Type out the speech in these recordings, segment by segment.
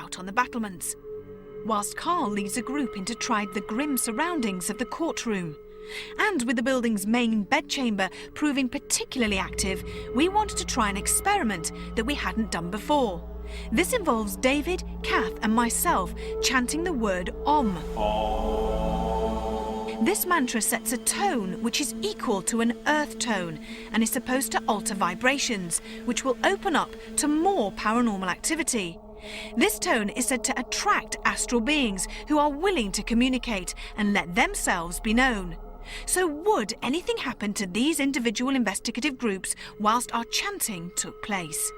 out on the battlements, whilst Carl leads a group in to try the grim surroundings of the courtroom. And with the building's main bedchamber proving particularly active, we wanted to try an experiment that we hadn't done before. This involves David, Kath and myself chanting the word Om. This mantra sets a tone which is equal to an earth tone and is supposed to alter vibrations, which will open up to more paranormal activity. This tone is said to attract astral beings who are willing to communicate and let themselves be known. So would anything happen to these individual investigative groups whilst our chanting took place?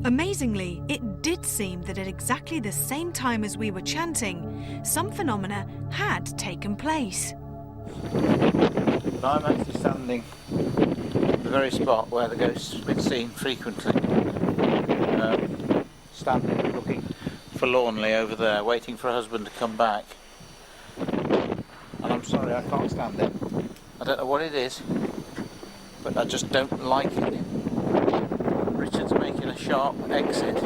Amazingly, it did seem that at exactly the same time as we were chanting, some phenomena had taken place. I'm actually standing at the very spot where the ghost's been seen frequently. Standing, looking forlornly over there, waiting for her husband to come back. And I'm sorry, I can't stand it. I don't know what it is, but I just don't like it. Richard's making a sharp exit.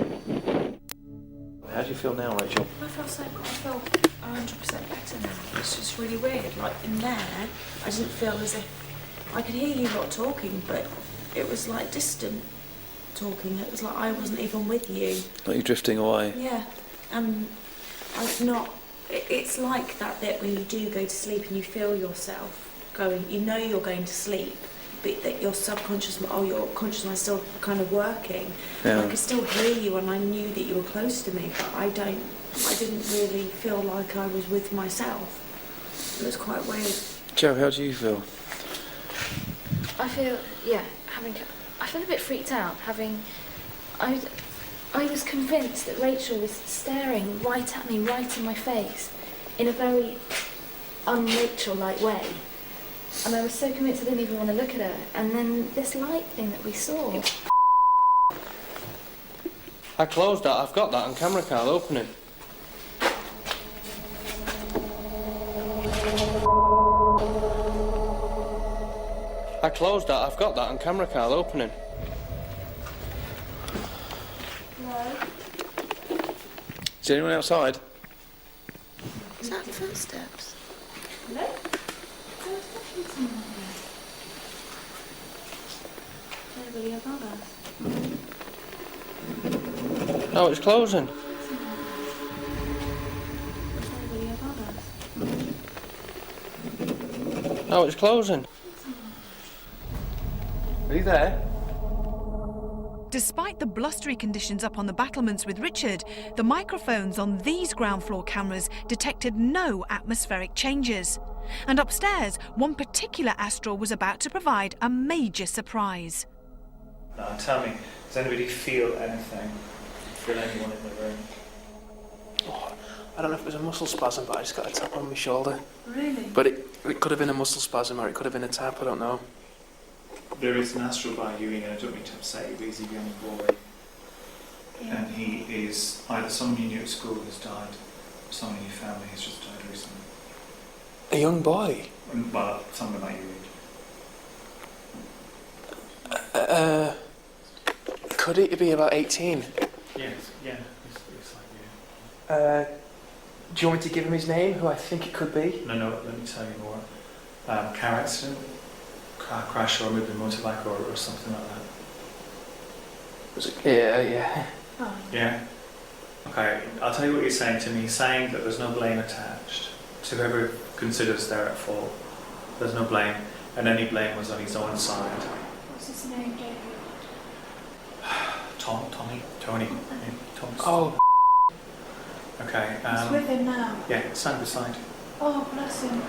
How do you feel now, Rachel? I feel 100% better now. It's just really weird. Like in there, I didn't feel as if I could hear you lot talking, but it was like distant talking. It was like I wasn't even with you. Like you're drifting away? Yeah, I've not. It's like that bit when you do go to sleep and you feel yourself going. You know you're going to sleep, but that your subconscious, your conscious mind is still kind of working. Yeah. I could still hear you, and I knew that you were close to me, but I didn't really feel like I was with myself. It was quite weird. Joe, how do you feel? I feel a bit freaked out. I was convinced that Rachel was staring right at me, right in my face, in a very un-Rachel-like way. And I was so convinced I didn't even want to look at her. And then this light thing that we saw. I closed that. I've got that on camera, Carl. Open it. I closed that. I've got that on camera, Carl. Open it. No. Is anyone outside? Is that footsteps? No. Nobody above us. No, it's closing. Nobody above us. No, it's closing. Are you there? Despite the blustery conditions up on the battlements with Richard, the microphones on these ground floor cameras detected no atmospheric changes. And upstairs, one particular astral was about to provide a major surprise. Now tell me, does anybody feel anything? Feel anyone in the room? Oh, I don't know if it was a muscle spasm, but I just got a tap on my shoulder. Really? But it could have been a muscle spasm or it could have been a tap, I don't know. There is an astral by you, and I don't mean to upset you, but he's a young boy. Yeah. And he is, either someone you knew at school has died, or someone in your family has just died recently. A young boy? Well, someone like your age. Could it be about 18? Yes, yeah, it's like you. Do you want me to give him his name, who I think it could be? No, let me tell you more. Car accident, car crash, or maybe motorbike, or something like that. Was it? Yeah. Oh. Yeah? Okay, I'll tell you what he's saying to me. He's saying that there's no blame attached to whoever considers they're at fault. There's no blame, and any blame was on his own side. What's his name, David? Tony. Thomas. Oh. Okay. He's with him now. Yeah, side by side. Oh, bless him.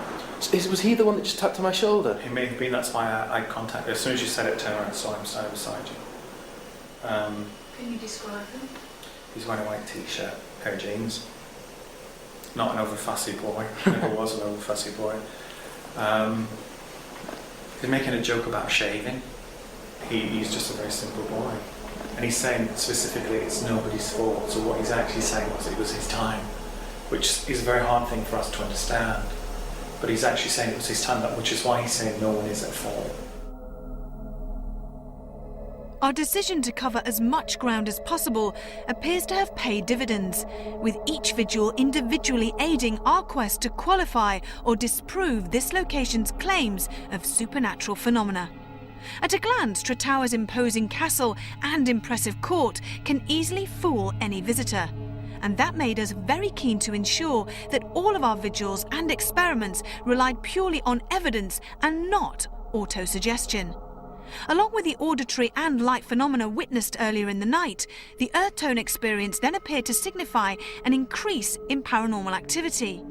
Was he the one that just tapped on my shoulder? He may have been. That's why I contacted. As soon as you said it, turned around and saw him side beside you. Can you describe him? He's wearing a white t-shirt, pair of jeans. Not an over-fussy boy. Never was an over-fussy boy. He's making a joke about shaving. He's just a very simple boy. And he's saying specifically it's nobody's fault. So what he's actually saying was it was his time, which is a very hard thing for us to understand. But he's actually saying it was his time, which is why he's saying no one is at fault. Our decision to cover as much ground as possible appears to have paid dividends, with each vigil individually aiding our quest to qualify or disprove this location's claims of supernatural phenomena. At a glance, Tretower's imposing castle and impressive court can easily fool any visitor, and that made us very keen to ensure that all of our vigils and experiments relied purely on evidence and not autosuggestion. Along with the auditory and light phenomena witnessed earlier in the night, the earth tone experience then appeared to signify an increase in paranormal activity.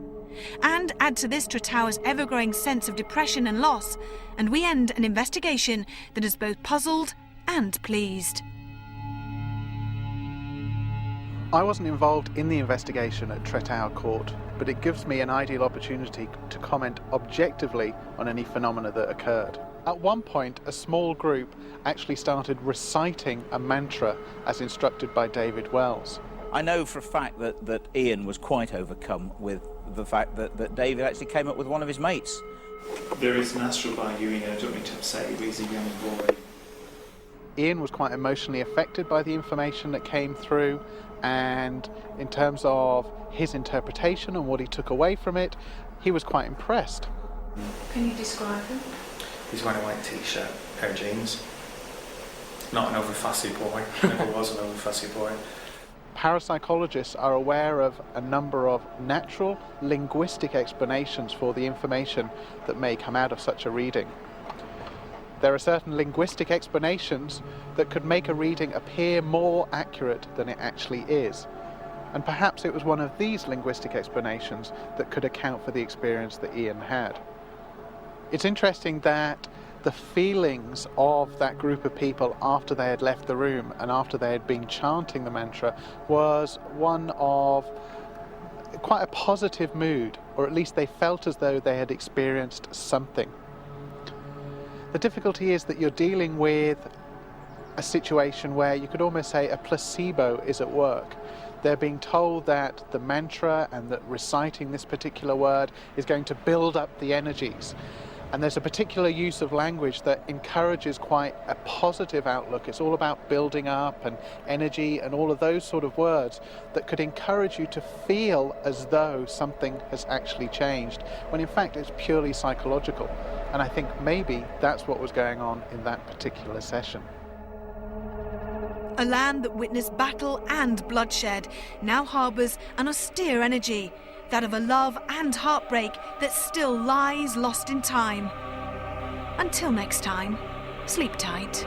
And add to this Tretower's ever-growing sense of depression and loss, and we end an investigation that has both puzzled and pleased. I wasn't involved in the investigation at Tretower Court, but it gives me an ideal opportunity to comment objectively on any phenomena that occurred. At one point, a small group actually started reciting a mantra as instructed by David Wells. I know for a fact that Ian was quite overcome with the fact that David actually came up with one of his mates. There is an astral value, I don't mean to upset you, but he's a young boy. Ian was quite emotionally affected by the information that came through, and in terms of his interpretation and what he took away from it, he was quite impressed. Can you describe him? He's wearing a white t-shirt, pair of jeans. Not an over-fussy boy. Never was an over-fussy boy. Parapsychologists are aware of a number of natural linguistic explanations for the information that may come out of such a reading. There are certain linguistic explanations that could make a reading appear more accurate than it actually is. And perhaps it was one of these linguistic explanations that could account for the experience that Ian had. It's interesting that the feelings of that group of people after they had left the room and after they had been chanting the mantra was one of quite a positive mood, or at least they felt as though they had experienced something. The difficulty is that you're dealing with a situation where you could almost say a placebo is at work. They're being told that the mantra and that reciting this particular word is going to build up the energies. And there's a particular use of language that encourages quite a positive outlook. It's all about building up and energy and all of those sort of words that could encourage you to feel as though something has actually changed, when in fact it's purely psychological. And I think maybe that's what was going on in that particular session. A land that witnessed battle and bloodshed now harbours an austere energy, that of a love and heartbreak that still lies lost in time. Until next time, sleep tight.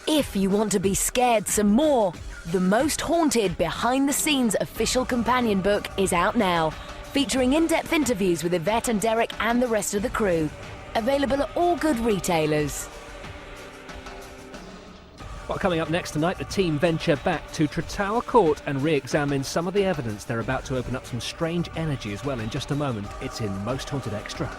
If you want to be scared some more, the Most Haunted Behind the Scenes official companion book is out now, featuring in-depth interviews with Yvette and Derek and the rest of the crew. Available at all good retailers. Well, coming up next tonight, the team venture back to Tretower Court and re-examine some of the evidence. They're about to open up some strange energy as well in just a moment. It's in Most Haunted Extra.